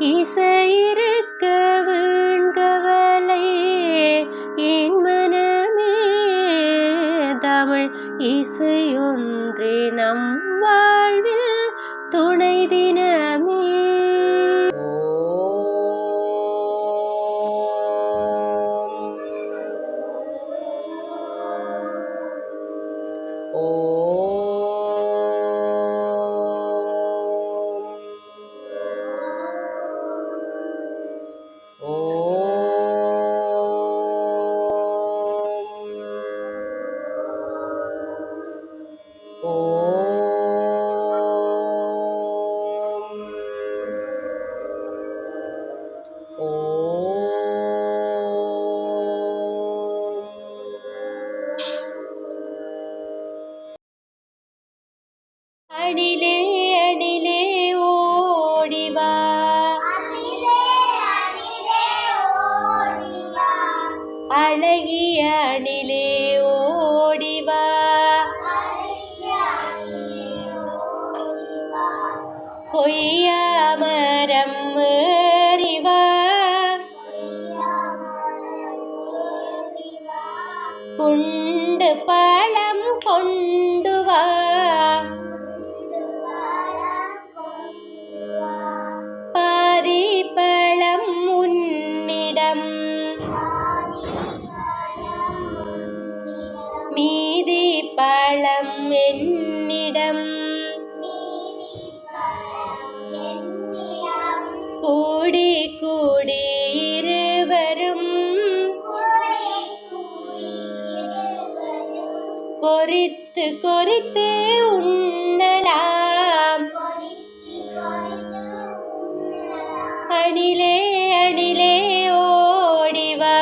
இசையிருக்க வீண்கவலை என் மனமே தமிழ் இசையொன்றே நம் வாழ்வில் துணை தினமே. அணிலே அணிலே ஓடிவா, அழகிய அணிலே ஓடிவா, கொய்யா மரம் ஏறிவா, குண்டு பழம் கொண்டு வா, பாதி பழம் உன்னிடம் மீதி பழம் என்னிடம், கூடி கூடி இருவரும் கொறித்து கொறித்து உண்ணலாம். அணிலே அணிலே ஓடிவா,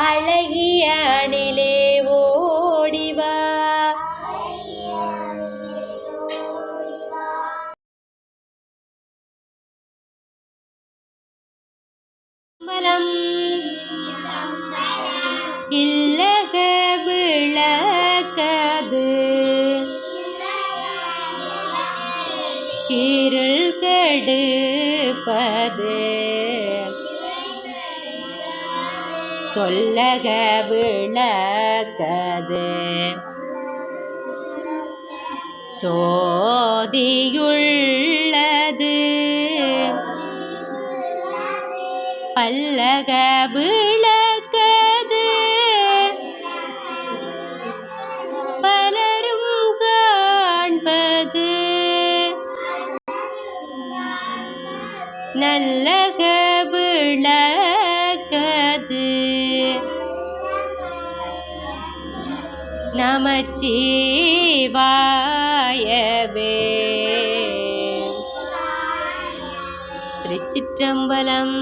அழகிய அணிலே ஓடிவா. மலம் இல்லக விளக்கது இருள் கெடுப்பது, சொல்லக விளக்கது சோதியுள்ளது, பல்லக விளக்கது பலரும் காண்பது, நல்லக விளக்கது நமச்சிவாயவே. திருச்சிற்றம்பலம்.